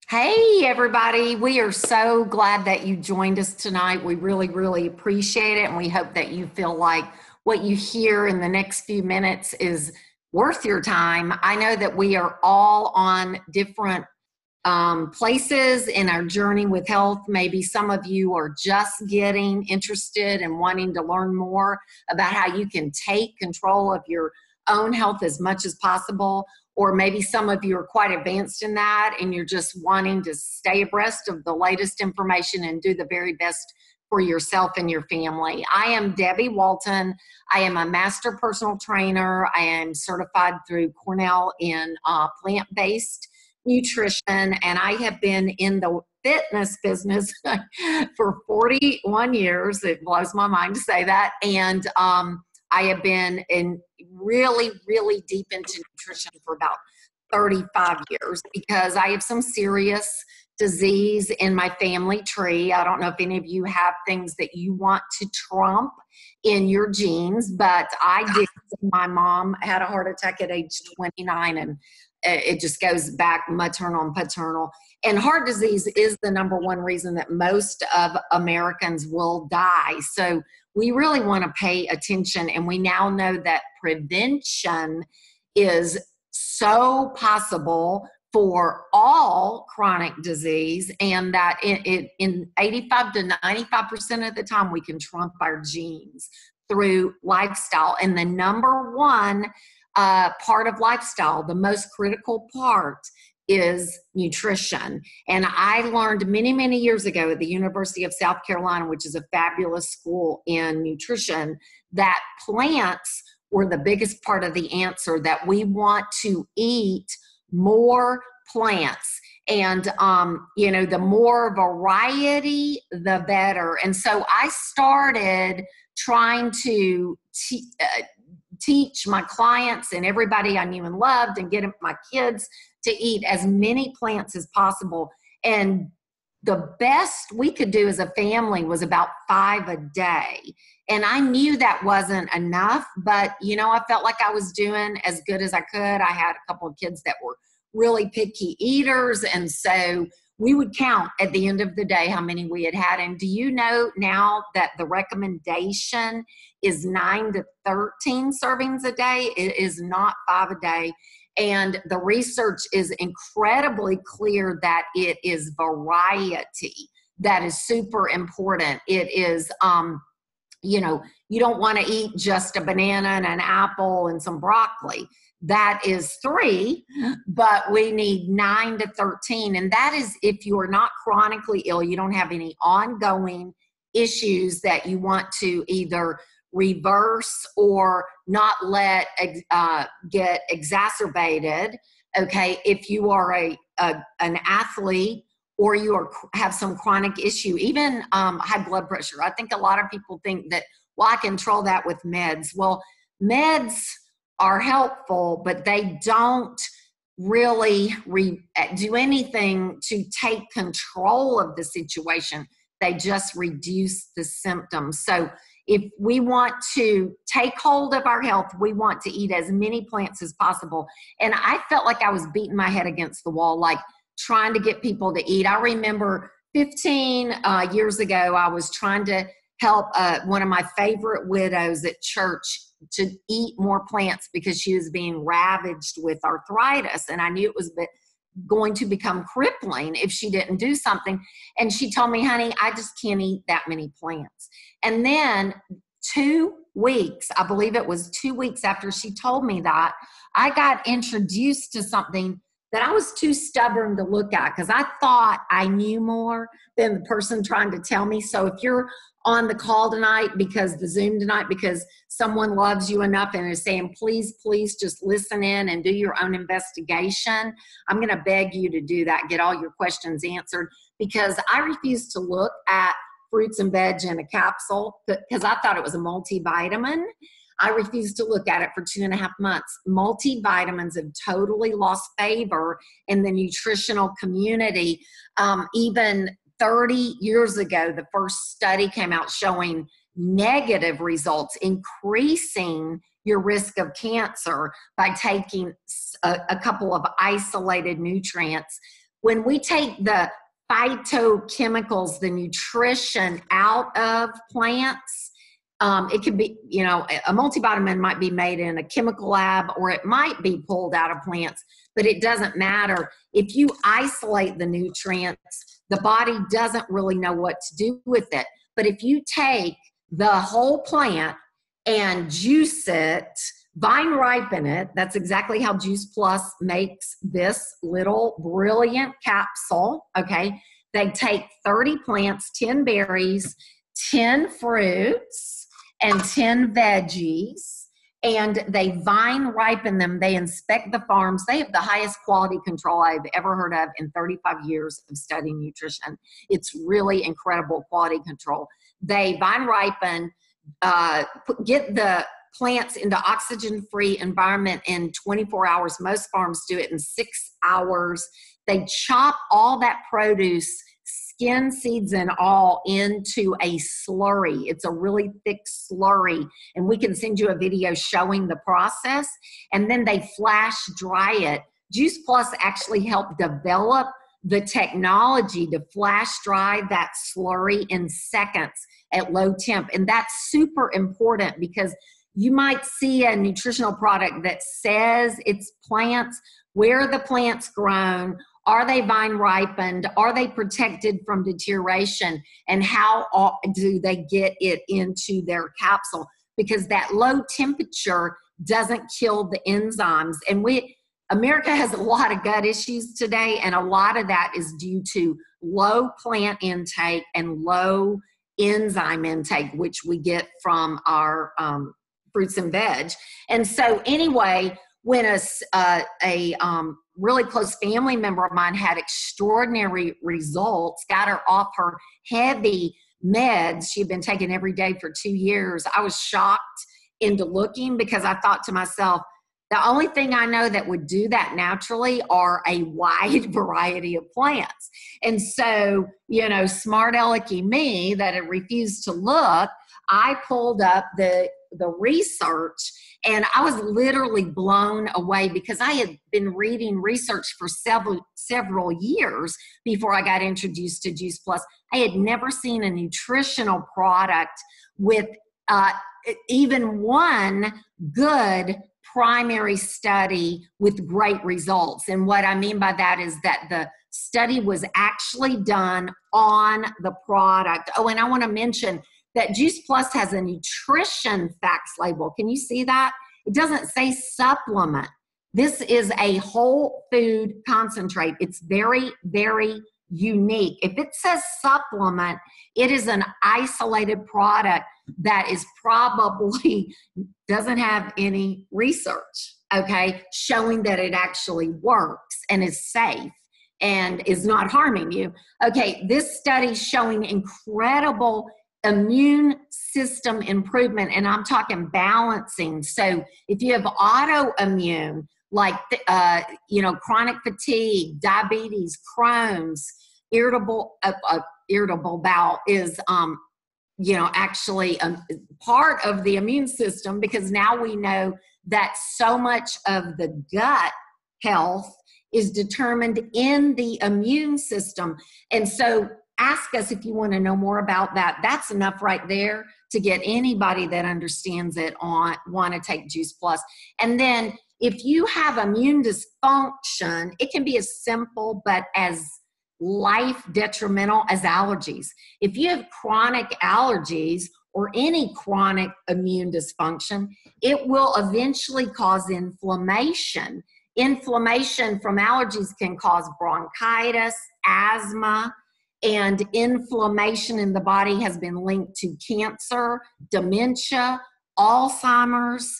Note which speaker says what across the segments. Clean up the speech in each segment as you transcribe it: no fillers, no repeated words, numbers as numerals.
Speaker 1: Hey, everybody. We are so glad that you joined us tonight. We really, really appreciate it. And we hope that you feel like what you hear in the next few minutes is worth your time. I know that we are all on different places in our journey with health. Maybe some of you are just getting interested and wanting to learn more about how you can take control of your own health as much as possible. Or maybe some of you are quite advanced in that and you're just wanting to stay abreast of the latest information and do the very best for yourself and your family. I am Debbie Walton. I am a master personal trainer. I am certified through Cornell in plant-based nutrition, and I have been in the fitness business for 41 years. It blows my mind to say that. And I have been in really, really deep into nutrition for about 35 years because I have some serious disease in my family tree. I don't know if any of you have things that you want to trump in your genes, but I did. My mom had a heart attack at age 29, and it just goes back maternal and paternal. And heart disease is the number one reason that most of Americans will die. So we really want to pay attention. And we now know that prevention is so possible for all chronic disease, and that in 85 to 95% of the time we can trump our genes through lifestyle. And the number one part of lifestyle, the most critical part, is nutrition. And I learned many, many years ago at the University of South Carolina, which is a fabulous school in nutrition, that plants were the biggest part of the answer, that we want to eat more plants. And, the more variety, the better. And so I started trying to teach my clients and everybody I knew and loved, and get my kids to eat as many plants as possible. And the best we could do as a family was about 5 a day. And I knew that wasn't enough, but I felt like I was doing as good as I could. I had a couple of kids that were really picky eaters, and so we would count at the end of the day how many we had had. And do you know now that the recommendation is 9 to 13 servings a day? It is not 5 a day. And the research is incredibly clear that it is variety that is super important. It is, you don't want to eat just a banana and an apple and some broccoli. That is 3, but we need 9 to 13. And that is if you are not chronically ill, you don't have any ongoing issues that you want to either reverse or not let get exacerbated. Okay, if you are an athlete, or you have some chronic issue, even high blood pressure. I think a lot of people think that, well, I control that with meds. Well, meds are helpful, but they don't really do anything to take control of the situation. They just reduce the symptoms. So if we want to take hold of our health, we want to eat as many plants as possible. And I felt like I was beating my head against the wall, like trying to get people to eat. I remember 15 years ago, I was trying to help one of my favorite widows at church to eat more plants because she was being ravaged with arthritis. And I knew it was going to become crippling if she didn't do something. And she told me, honey, I just can't eat that many plants. And then 2 weeks, I believe it was 2 weeks after she told me that, I got introduced to something that I was too stubborn to look at because I thought I knew more than the person trying to tell me. So if you're on the call tonight, because the Zoom tonight, because someone loves you enough and is saying, please, please just listen in and do your own investigation, I'm going to beg you to do that. Get all your questions answered, because I refuse to look at fruits and veg in a capsule because I thought it was a multivitamin. I refused to look at it for 2.5 months. Multivitamins have totally lost favor in the nutritional community. Even 30 years ago, the first study came out showing negative results, increasing your risk of cancer by taking a couple of isolated nutrients. when we take the phytochemicals, the nutrition out of plants, it could be, you know, a multivitamin might be made in a chemical lab, or it might be pulled out of plants, but it doesn't matter. If you isolate the nutrients, the body doesn't really know what to do with it. But if you take the whole plant and juice it, vine ripen it, that's exactly how Juice Plus makes this little brilliant capsule, okay? They take 30 plants, 10 berries, 10 fruits, and 10 veggies, and they vine ripen them. They inspect the farms. They have the highest quality control I've ever heard of in 35 years of studying nutrition. It's really incredible quality control. They vine ripen, get the plants into oxygen-free environment in 24 hours. Most farms do it in 6 hours. They chop all that produce, skin, seeds, and all, into a slurry. It's a really thick slurry, and we can send you a video showing the process. And then they flash dry it. Juice Plus actually helped develop the technology to flash dry that slurry in seconds at low temp. And that's super important, because you might see a nutritional product that says it's plants. Where are the plants grown? Are they vine ripened? Are they protected from deterioration? And how do they get it into their capsule? Because that low temperature doesn't kill the enzymes. And America has a lot of gut issues today, and a lot of that is due to low plant intake and low enzyme intake, which we get from our fruits and veg. And so anyway, when a really close family member of mine had extraordinary results, got her off her heavy meds she'd been taking every day for 2 years, I was shocked into looking, because I thought to myself, the only thing I know that would do that naturally are a wide variety of plants. And so, you know, smart alecky me that had refused to look, I pulled up the research, and I was literally blown away, because I had been reading research for several years before I got introduced to Juice Plus. I had never seen a nutritional product with even one good primary study with great results. And what I mean by that is that the study was actually done on the product. Oh, and I want to mention that Juice Plus has a nutrition facts label. Can you see that? It doesn't say supplement. This is a whole food concentrate. It's very, very unique. If it says supplement, it is an isolated product that is probably doesn't have any research, okay, showing that it actually works and is safe and is not harming you. Okay, this study showing incredible immune system improvement, and I'm talking balancing. So if you have autoimmune, like chronic fatigue, diabetes, Crohn's, irritable bowel is actually part of the immune system, because now we know that so much of the gut health is determined in the immune system. And so ask us if you want to know more about that. That's enough right there to get anybody that understands it want to take Juice Plus. And then if you have immune dysfunction, it can be as simple but as life detrimental as allergies. If you have chronic allergies or any chronic immune dysfunction, it will eventually cause inflammation. Inflammation from allergies can cause bronchitis, asthma, and inflammation in the body has been linked to cancer, dementia, Alzheimer's,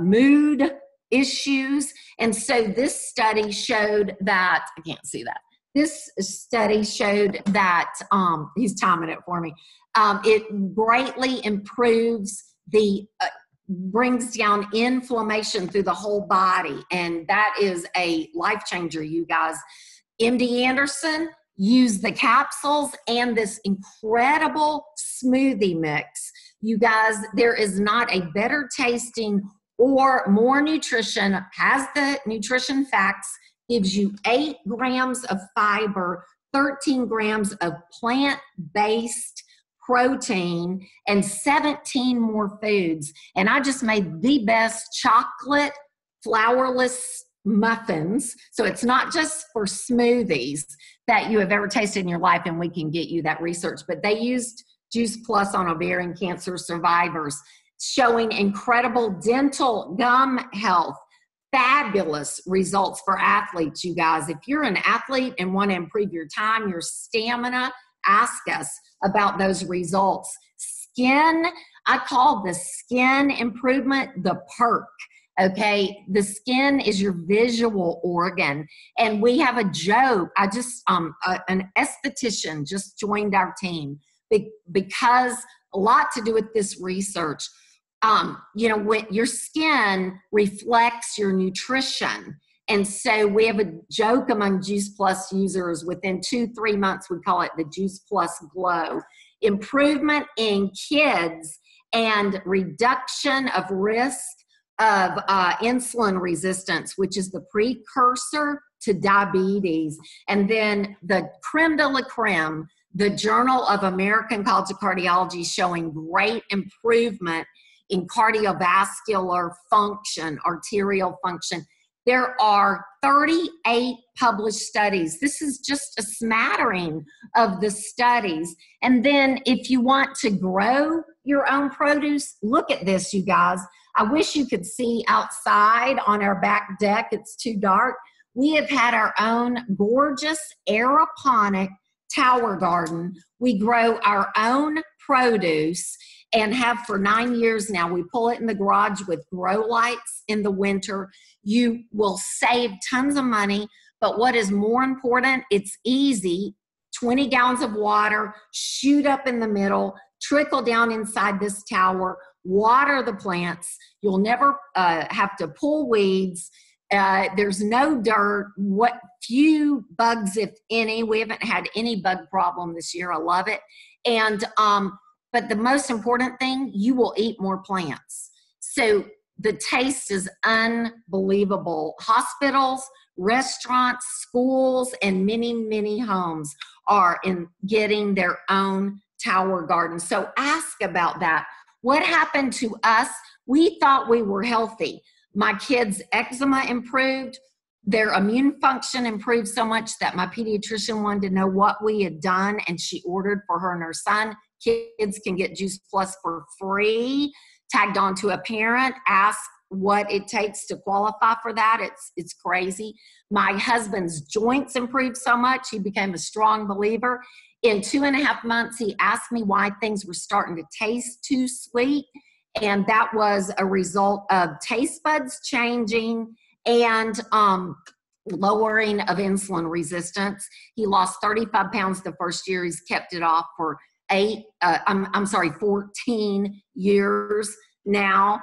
Speaker 1: mood issues. And so this study showed that, I can't see that. This study showed that, he's timing it for me, it greatly improves brings down inflammation through the whole body. And that is a life changer, you guys. MD Anderson used the capsules and this incredible smoothie mix. You guys, there is not a better tasting or more nutrition, has the nutrition facts gives you 8 grams of fiber, 13 grams of plant-based protein, and 17 more foods. And I just made the best chocolate flourless muffins. So it's not just for smoothies that you have ever tasted in your life, and we can get you that research. But they used Juice Plus on ovarian cancer survivors, showing incredible dental gum health, fabulous results for athletes, you guys. If you're an athlete and want to improve your time, your stamina, ask us about those results. Skin, I call the skin improvement the perk. Okay, the skin is your visual organ, and we have a joke. I just an esthetician just joined our team because a lot to do with this research. You know, when your skin reflects your nutrition. And so we have a joke among Juice Plus users. Within 2-3 months, we call it the Juice Plus Glow. Improvement in kids and reduction of risk of insulin resistance, which is the precursor to diabetes. And then the creme de la creme, the Journal of American College of Cardiology, showing great improvement in cardiovascular function, arterial function. There are 38 published studies. This is just a smattering of the studies. And then if you want to grow your own produce, look at this, you guys. I wish you could see outside on our back deck. It's too dark. We have had our own gorgeous aeroponic tower garden. We grow our own produce and have for 9 years now. We pull it in the garage with grow lights in the winter. You will save tons of money, but what is more important, it's easy. 20 gallons of water, shoot up in the middle, trickle down inside this tower, water the plants. You'll never have to pull weeds. There's no dirt. What few bugs, if any. We haven't had any bug problem this year. I love it. And but the most important thing, you will eat more plants. So the taste is unbelievable. Hospitals, restaurants, schools, and many, many homes are getting their own tower garden. So ask about that. What happened to us? We thought we were healthy. My kids' eczema improved. Their immune function improved so much that my pediatrician wanted to know what we had done, and she ordered for her and her son. Kids can get Juice Plus for free, tagged on to a parent. Ask what it takes to qualify for that. It's crazy. My husband's joints improved so much. He became a strong believer. In 2.5 months, he asked me why things were starting to taste too sweet. And that was a result of taste buds changing and lowering of insulin resistance. He lost 35 pounds the first year. He's kept it off for 14 years now.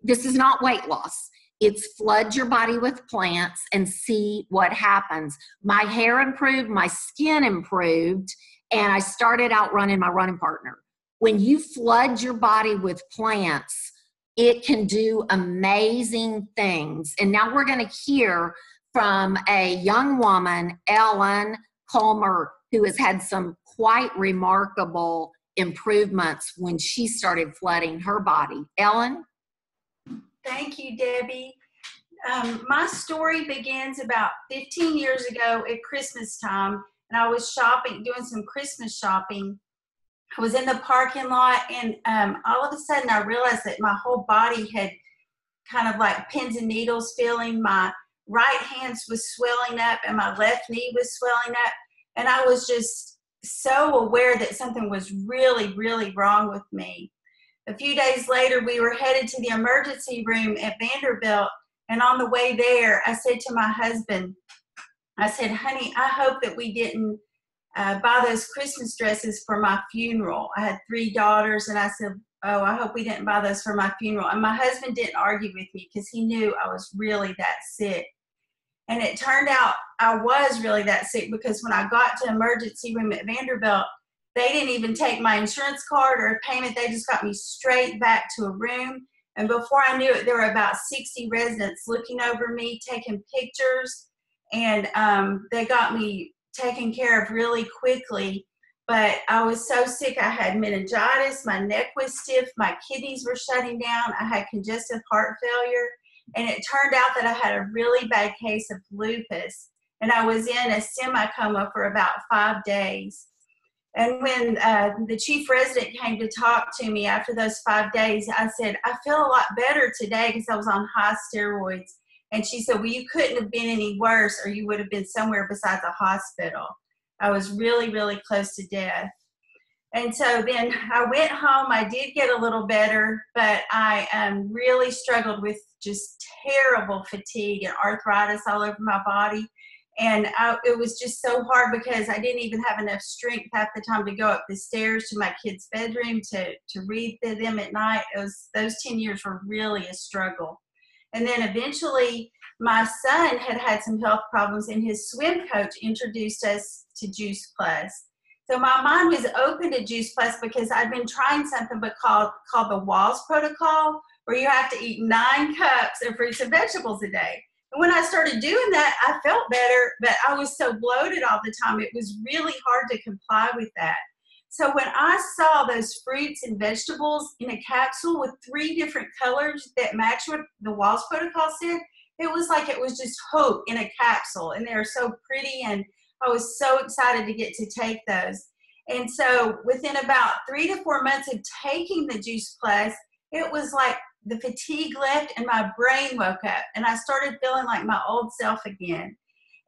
Speaker 1: This is not weight loss. It's flood your body with plants and see what happens. My hair improved, my skin improved, and I started out running my running partner. When you flood your body with plants, it can do amazing things. And now we're going to hear from a young woman, Ellen Colmer, who has had some quite remarkable improvements when she started flooding her body. Ellen?
Speaker 2: Thank you, Debbie. My story begins about 15 years ago at Christmas time, and I was shopping, doing some Christmas shopping. I was in the parking lot, and all of a sudden I realized that my whole body had kind of like pins and needles feeling. My right hand was swelling up and my left knee was swelling up. And I was just so aware that something was really, really wrong with me. A few days later, we were headed to the emergency room at Vanderbilt. And on the way there, I said to my husband, I said, honey, I hope that we didn't buy those Christmas dresses for my funeral. I had 3 daughters, and I said, oh, I hope we didn't buy those for my funeral. And my husband didn't argue with me because he knew I was really that sick. And it turned out I was really that sick, because when I got to emergency room at Vanderbilt, they didn't even take my insurance card or a payment. They just got me straight back to a room. And before I knew it, there were about 60 residents looking over me, taking pictures. and they got me taken care of really quickly. But I was so sick. I had meningitis, my neck was stiff, my kidneys were shutting down, I had congestive heart failure, and it turned out that I had a really bad case of lupus. And I was in a semi-coma for about 5 days. And when the chief resident came to talk to me after those 5 days, I said, I feel a lot better today because I was on high steroids. And she said, well, you couldn't have been any worse, or you would have been somewhere besides a hospital. I was really, really close to death. And so then I went home. I did get a little better, but I really struggled with just terrible fatigue and arthritis all over my body. And it was just so hard because I didn't even have enough strength half the time to go up the stairs to my kids' bedroom to read to them at night. Those 10 years were really a struggle. And then eventually my son had some health problems, and his swim coach introduced us to Juice Plus. So my mind was open to Juice Plus because I'd been trying something called the Walls Protocol, where you have to eat 9 cups of fruits and vegetables a day. And when I started doing that, I felt better, but I was so bloated all the time, it was really hard to comply with that. So when I saw those fruits and vegetables in a capsule with 3 different colors that match what the Walls Protocol said, it was like it was just hope in a capsule. And they were so pretty, and I was so excited to get to take those. And so within about 3 to 4 months of taking the Juice Plus, it was like the fatigue left and my brain woke up, and I started feeling like my old self again.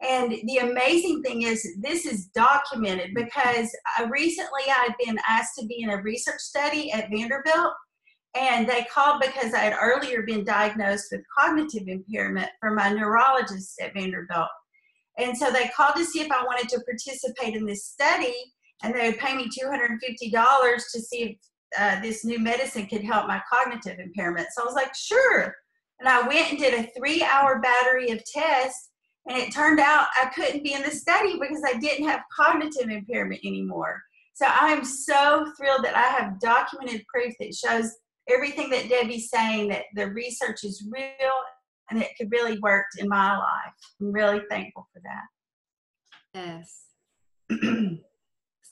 Speaker 2: And the amazing thing is this is documented because recently I'd been asked to be in a research study at Vanderbilt, and they called because I had earlier been diagnosed with cognitive impairment from my neurologist at Vanderbilt. And so they called to see if I wanted to participate in this study, and they would pay me $250 to see if this new medicine could help my cognitive impairment. So I was like, sure. And I went and did a 3-hour battery of tests, and it turned out I couldn't be in the study because I didn't have cognitive impairment anymore. So I am so thrilled that I have documented proof that shows everything that Debbie's saying, that the research is real and it could really work in my life. I'm really thankful for that.
Speaker 3: Yes.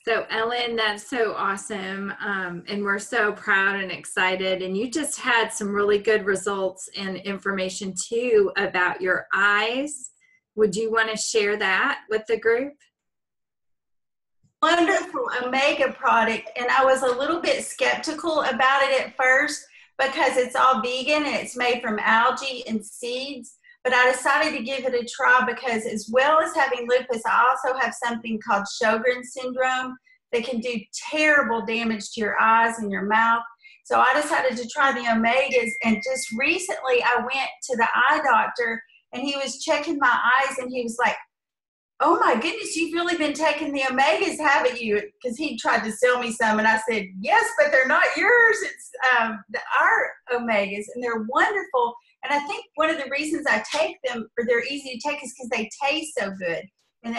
Speaker 3: So Ellen, that's so awesome. And we're so proud and excited. And you just had some really good results and information too about your eyes. Would you want to share that with the group?
Speaker 2: Wonderful Omega product. And I was a little bit skeptical about it at first because it's all vegan and it's made from algae and seeds. But I decided to give it a try because as well as having lupus, I also have something called Sjogren's syndrome that can do terrible damage to your eyes and your mouth. So I decided to try the Omegas, and just recently I went to the eye doctor and he was checking my eyes and he was like, oh my goodness, you've really been taking the Omegas, haven't you? Because he tried to sell me some, and I said, yes, but they're not yours. It's our Omegas, and they're wonderful. And I think one of the reasons I take them, or they're easy to take, is because they taste so good. And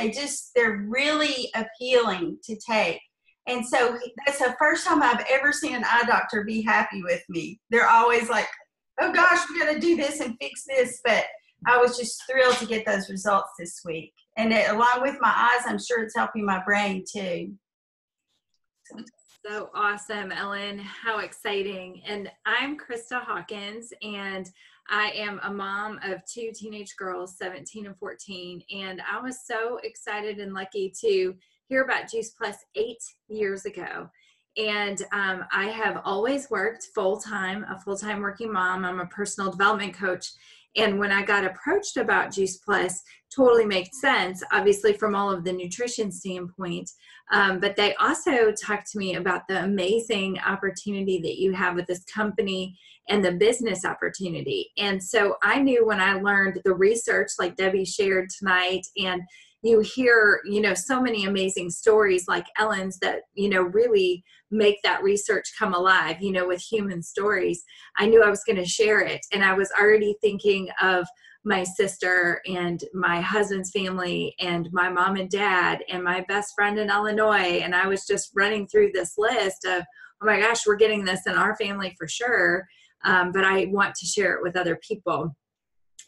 Speaker 2: they're really appealing to take. And so that's the first time I've ever seen an eye doctor be happy with me. They're always like, oh gosh, we got to do this and fix this. But I was just thrilled to get those results this week. And along with my eyes, I'm sure it's helping my brain too.
Speaker 3: So awesome, Ellen. How exciting. And I'm Krista Hawkins, and I am a mom of 2 teenage girls, 17 and 14. And I was so excited and lucky to hear about Juice Plus 8 years ago. And I have always worked full-time, a full-time working mom. I'm a personal development coach. And when I got approached about Juice Plus, totally makes sense, obviously from all of the nutrition standpoint. But they also talked to me about the amazing opportunity that you have with this company and the business opportunity. And so I knew when I learned the research like Debbie shared tonight, and you hear, so many amazing stories like Ellen's that, really make that research come alive, with human stories. I knew I was going to share it. And I was already thinking of my sister and my husband's family and my mom and dad and my best friend in Illinois. And I was just running through this list of, oh my gosh, we're getting this in our family for sure. But I want to share it with other people.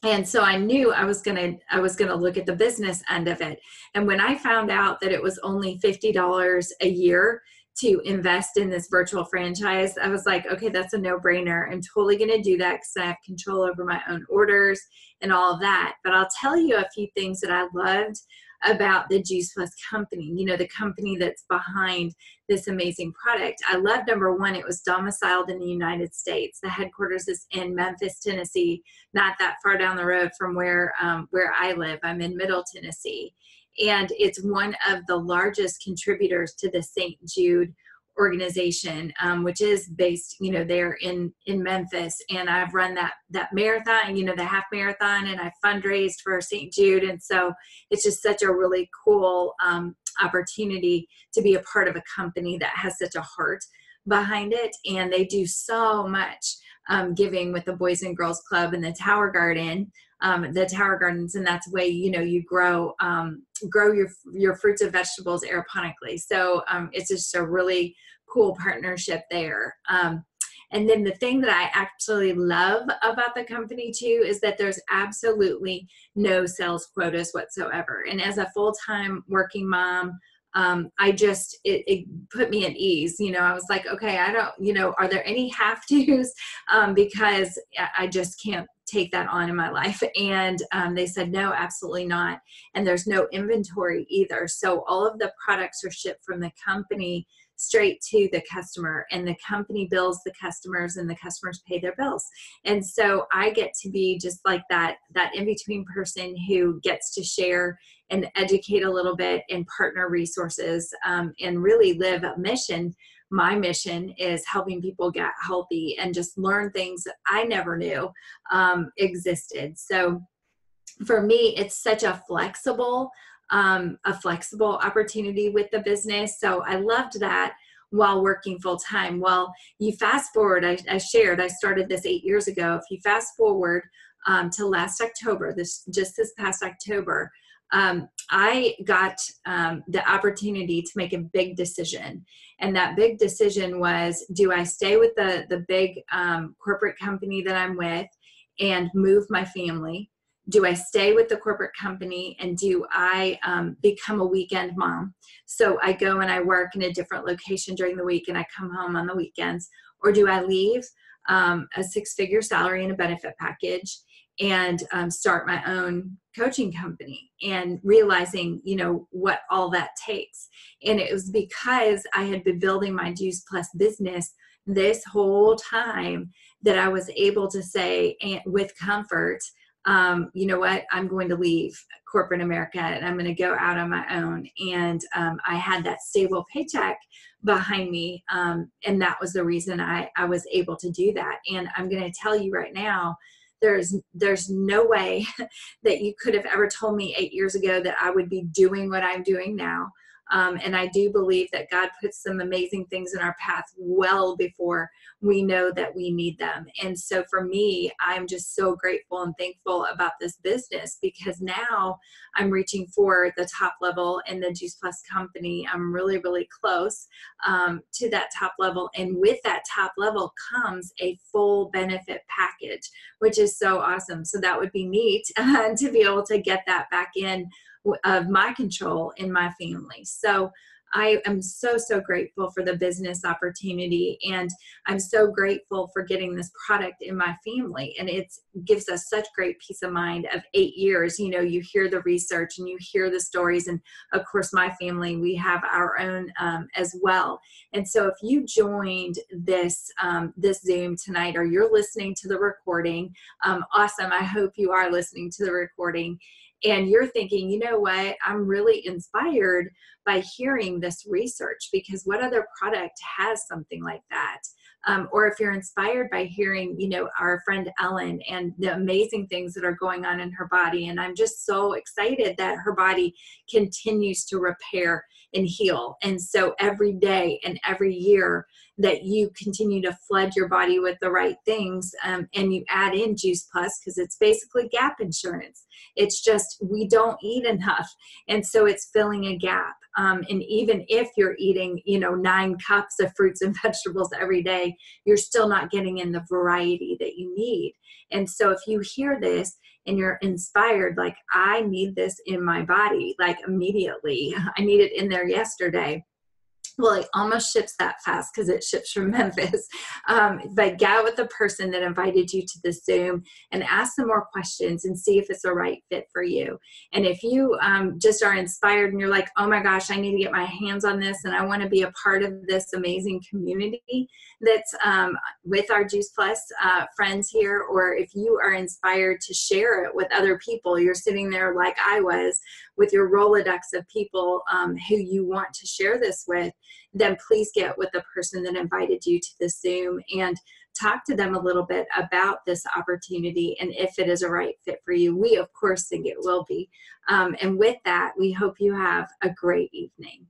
Speaker 3: And so I knew I was gonna look at the business end of it. And when I found out that it was only $50 a year to invest in this virtual franchise, I was like, okay, that's a no-brainer. I'm totally gonna do that because I have control over my own orders and all of that. But I'll tell you a few things that I loved about the Juice Plus company, the company that's behind this amazing product. I love, number one, it was domiciled in the United States. The headquarters is in Memphis, Tennessee, not that far down the road from where I live. I'm in Middle Tennessee. And it's one of the largest contributors to the St. Jude organization, which is based, there in Memphis. And I've run that marathon, the half marathon, and I fundraised for St. Jude. And so it's just such a really cool opportunity to be a part of a company that has such a heart behind it. And they do so much giving with the Boys and Girls Club and the Tower Garden. The Tower Gardens, and that's the way you grow your fruits and vegetables aeroponically. So it's just a really cool partnership there. And then the thing that I actually love about the company too is that there's absolutely no sales quotas whatsoever. And as a full-time working mom, it put me at ease. I was like, okay, I don't, are there any have-tos? Because I just can't take that on in my life. And they said, no, absolutely not. And there's no inventory either. So all of the products are shipped from the company straight to the customer, and the company bills the customers, and the customers pay their bills. And so I get to be just like that in-between person who gets to share and educate a little bit and partner resources, and really live a mission. My mission is helping people get healthy and just learn things that I never knew existed. So for me, it's such a flexible opportunity with the business. So I loved that while working full time. Well, you fast forward, I shared, I started this 8 years ago. If you fast forward to last October, this past October, I got the opportunity to make a big decision. And that big decision was, do I stay with the big corporate company that I'm with and move my family? Do I stay with the corporate company, and do I become a weekend mom? So I go and I work in a different location during the week and I come home on the weekends. Or do I leave a 6-figure salary and a benefit package and start my own coaching company, and realizing, what all that takes. And it was because I had been building my Juice Plus business this whole time that I was able to say, and with comfort, you know what, I'm going to leave corporate America and I'm going to go out on my own. And I had that stable paycheck behind me. And that was the reason I was able to do that. And I'm going to tell you right now, there's no way that you could have ever told me 8 years ago that I would be doing what I'm doing now. And I do believe that God puts some amazing things in our path well before we know that we need them. And so for me, I'm just so grateful and thankful about this business, because now I'm reaching for the top level in the Juice Plus company. I'm really, really close to that top level. And with that top level comes a full benefit package, which is so awesome. So that would be neat to be able to get that back in of my control in my family. So I am so, so grateful for the business opportunity, and I'm so grateful for getting this product in my family. And it gives us such great peace of mind of 8 years. You hear the research and you hear the stories. And of course, my family, we have our own as well. And so if you joined this Zoom tonight, or you're listening to the recording, awesome. I hope you are listening to the recording. And you're thinking, you know what, I'm really inspired by hearing this research, because what other product has something like that? Or if you're inspired by hearing, our friend Ellen and the amazing things that are going on in her body. And I'm just so excited that her body continues to repair and heal. And so every day and every year that you continue to flood your body with the right things, and you add in Juice Plus, because it's basically gap insurance. It's just we don't eat enough, and so it's filling a gap. And even if you're eating, 9 cups of fruits and vegetables every day, you're still not getting in the variety that you need. And so if you hear this and you're inspired, like, I need this in my body, like immediately, I need it in there yesterday. Well, it almost ships that fast because it ships from Memphis. But get with the person that invited you to the Zoom and ask some more questions and see if it's the right fit for you. And if you just are inspired and you're like, oh my gosh, I need to get my hands on this and I want to be a part of this amazing community that's with our Juice Plus friends here, or if you are inspired to share it with other people, you're sitting there like I was with your Rolodex of people who you want to share this with, then please get with the person that invited you to the Zoom and talk to them a little bit about this opportunity and if it is a right fit for you. We, of course, think it will be. And with that, we hope you have a great evening.